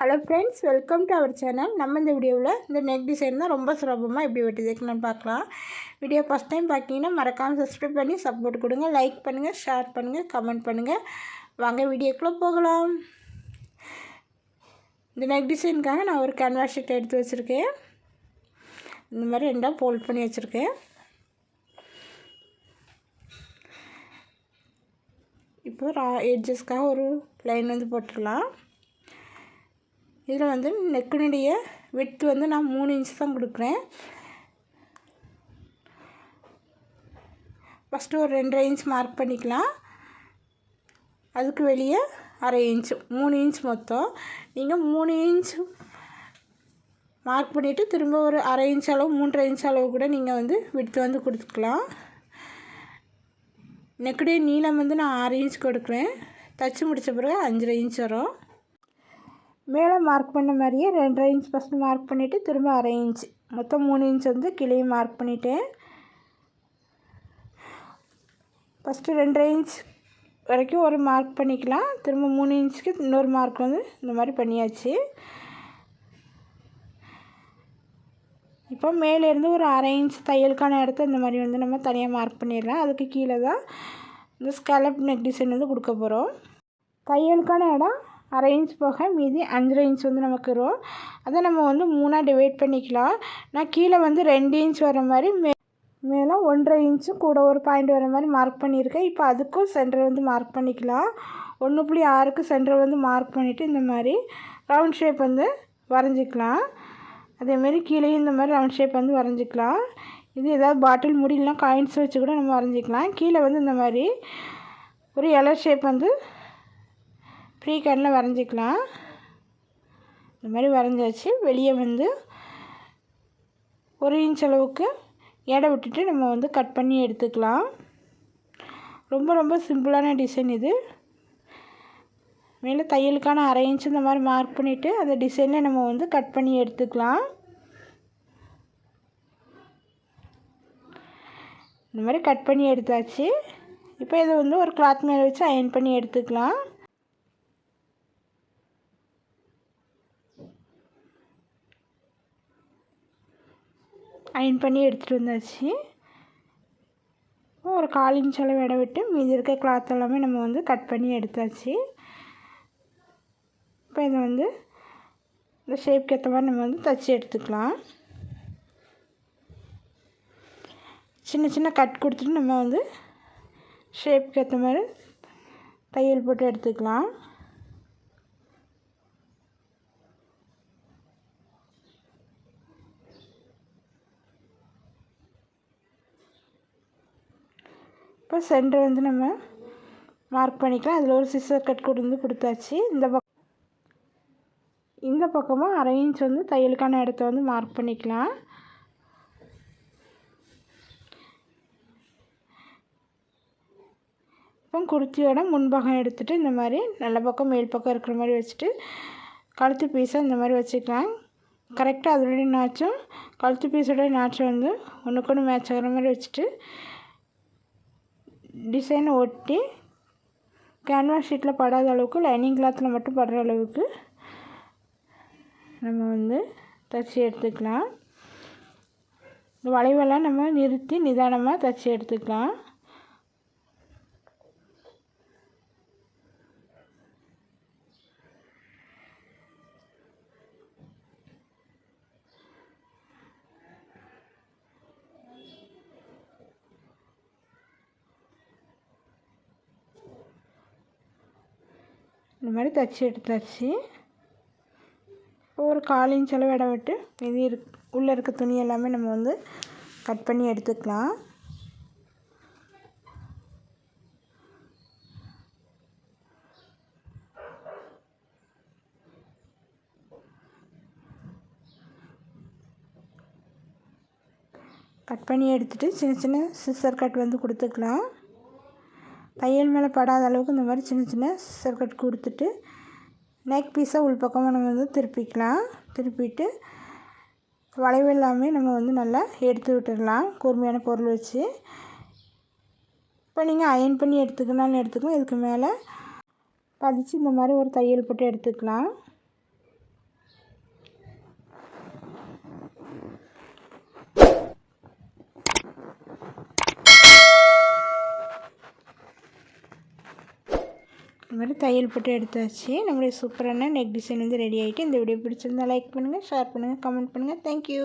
Hello friends, welcome to our channel. நம்ம இந்த வீடியோவில் இந்த நெக் டிசைன் தான் ரொம்ப சுலபமாக எப்படி வெட்டிதுக்குன்னு பார்க்கலாம். வீடியோ ஃபஸ்ட் டைம் பார்த்திங்கன்னா மறக்காமல் சப்ஸ்கிரைப் பண்ணி சப்போர்ட் கொடுங்க. லைக் பண்ணுங்கள், ஷேர் பண்ணுங்கள், கமெண்ட் பண்ணுங்கள். வாங்க வீடியோக்குள்ளே போகலாம். இந்த நெக் டிசைனுக்காக நான் ஒரு கேன்வாஸ் ஷீட் எடுத்து வச்சுருக்கேன். இந்த மாதிரி ரெண்டாக ஃபோல்ட் பண்ணி வச்சுருக்கேன். இப்போ எட்ஜஸ்க்காக ஒரு லைன் வந்து போட்டுடலாம். இதில் வந்து நெக்கினுடைய விட்த் வந்து நான் 3 இன்ச் தான் கொடுக்குறேன். ஃபஸ்ட்டு ஒரு 2.5 இன்ச் மார்க் பண்ணிக்கலாம். அதுக்கு வெளியே 1/2 இன்ச், 3 இன்ச் மொத்தம். நீங்கள் 3 இன்ச் மார்க் பண்ணிவிட்டு திரும்ப ஒரு 1/2 இன்ச் அளவு, 3.5 இன்ச் அளவு கூட நீங்கள் வந்து விட்த் வந்து கொடுத்துக்கலாம். நெக்குடைய நீளம் வந்து நான் 6 இன்ச் கொடுக்குறேன். தச்சு முடித்த பிறகு 5.5 இன்ச் வரும். மேலே மார்க் பண்ண மாதிரியே 2.5 இன்ச் ஃபஸ்ட்டு மார்க் பண்ணிவிட்டு திரும்ப 1/2 இன்ச், மொத்தம் 3 இன்ச் வந்து கீழே மார்க் பண்ணிவிட்டேன். ஃபஸ்ட்டு 2.5 இன்ச் வரைக்கும் ஒரு மார்க் பண்ணிக்கலாம். திரும்ப 3 இன்ச்சுக்கு இன்னொரு மார்க் வந்து இந்த மாதிரி பண்ணியாச்சு. இப்போ மேலேருந்து ஒரு 1/2 இன்ச் தையலுக்கான இடத்த இந்த மாதிரி வந்து நம்ம தனியாக மார்க் பண்ணிடலாம். அதுக்கு கீழே தான் இந்த ஸ்கேலப் நெக் டிசைன் வந்து கொடுக்க போகிறோம். தையலுக்கான இடம் 1/2 இன்ச் போக மீதி 5.5 இன்ச் வந்து நமக்கு வரும். அதை நம்ம வந்து 3ஆக டிவைட் பண்ணிக்கலாம். நான் கீழே வந்து 2 இன்ச் வர மாதிரி மேலே 1.5 இன்ச்சு கூட ஒரு பாயிண்ட் வர மாதிரி மார்க் பண்ணியிருக்கேன். இப்போ அதுக்கும் சென்டர் வந்து மார்க் பண்ணிக்கலாம். 1.6க்கு சென்டர் வந்து மார்க் பண்ணிவிட்டு இந்த மாதிரி ரவுண்ட் ஷேப் வந்து வரைஞ்சிக்கலாம். அதேமாரி கீழேயும் இந்த மாதிரி ரவுண்ட் ஷேப் வந்து வரைஞ்சிக்கலாம். இது ஏதாவது பாட்டில் முடியலாம் காயின்ஸ் வச்சு கூட நம்ம வரைஞ்சிக்கலாம். கீழே வந்து இந்த மாதிரி ஒரு எலர் ஷேப் வந்து ஃப்ரீ கேனில் வரைஞ்சிக்கலாம். இந்த மாதிரி வரைஞ்சாச்சு. வெளியே வந்து 1 இன்ச் அளவுக்கு எடை விட்டுட்டு நம்ம வந்து கட் பண்ணி எடுத்துக்கலாம். ரொம்ப சிம்பிளான டிசைன் இது. மேலே தையலுக்கான 1/2 இன்ச் இந்த மாதிரி மார்க் பண்ணிவிட்டு அந்த டிசைனில் நம்ம வந்து கட் பண்ணி எடுத்துக்கலாம். இந்த மாதிரி கட் பண்ணி எடுத்தாச்சு. இப்போ இதை வந்து ஒரு கிளாத் மேலே வச்சு அயர்ன் பண்ணி எடுத்துக்கலாம். அயர்ன் பண்ணி எடுத்துகிட்டு வந்தாச்சு. ஒரு 1/4 இன்ச் அளவு இடம் விட்டு மீதி இருக்க கிளாத் எல்லாமே நம்ம வந்து கட் பண்ணி எடுத்தாச்சு. இப்போ இதை வந்து இந்த ஷேப்க்கு ஏற்ற மாதிரி நம்ம வந்து தைச்சி எடுத்துக்கலாம். சின்ன கட் கொடுத்துட்டு நம்ம வந்து ஷேப்க்கு ஏற்ற மாதிரி தையல் போட்டு எடுத்துக்கலாம். இப்போ சென்டர் வந்து நம்ம மார்க் பண்ணிக்கலாம். அதில் ஒரு சிசர் கட் கொடுத்தாச்சு. இந்த பக்கமும் 1/2 இன்ச் வந்து தையலுக்கான இடத்த வந்து மார்க் பண்ணிக்கலாம். இப்போ குர்த்தியோட முன்பாகம் எடுத்துகிட்டு இந்த மாதிரி நல்ல பக்கம் மேல் பக்கம் இருக்கிற மாதிரி வச்சுட்டு கழுத்து பீஸை இந்த மாதிரி வச்சுக்கலாம். கரெக்டாக அதோடைய நாச்சும் கழுத்து பீஸோடைய நாச்சும் வந்து ஒன்றுக்கு ஒன்று மேட்ச் ஆகிற மாதிரி வச்சுட்டு டிசைனை ஒட்டி கேன்வாஸ் ஷீட்டில் படாத அளவுக்கு, லைனிங் கிளாத்தில் மட்டும் படுற அளவுக்கு நம்ம வந்து தைச்சி எடுத்துக்கலாம். இந்த வளைவெல்லாம் நம்ம நிறுத்தி நிதானமாக தைச்சி எடுத்துக்கலாம். இந்த மாதிரி தைச்சி எடுத்தாச்சு. ஒரு 1/4 இன்ச் அளவு இடம் விட்டு மீதி உள்ளே இருக்க துணி எல்லாமே நம்ம வந்து கட் பண்ணி எடுத்துக்கலாம். கட் பண்ணி எடுத்துகிட்டு சின்ன சிசர் கட் வந்து கொடுத்துக்கலாம். தையல் மேலே படாத அளவுக்கு இந்த மாதிரி சின்ன சிசர் கட் கொடுத்துட்டு நெக் பீஸை உள்பக்கமாக நம்ம வந்து திருப்பிக்கலாம். திருப்பிட்டு வளைவு எல்லாமே நம்ம வந்து நல்லா எடுத்து விட்டுடலாம் கூர்மையான பொருள் வச்சு. இப்போ நீங்கள் அயர்ன் பண்ணி எடுத்துக்கலாம். இதுக்கு மேலே பதிச்சு இந்த மாதிரி ஒரு தையல் போட்டு எடுத்துக்கலாம். இந்த மாதிரி தையல் போட்டு எடுத்தாச்சு. நம்மளுடைய சூப்பரான நெக் டிசைன் வந்து ரெடி ஆகிட்டு. இந்த வீடியோ பிடிச்சிருந்தா லைக் பண்ணுங்கள், ஷேர் பண்ணுங்கள், கமெண்ட் பண்ணுங்கள். தேங்க்யூ.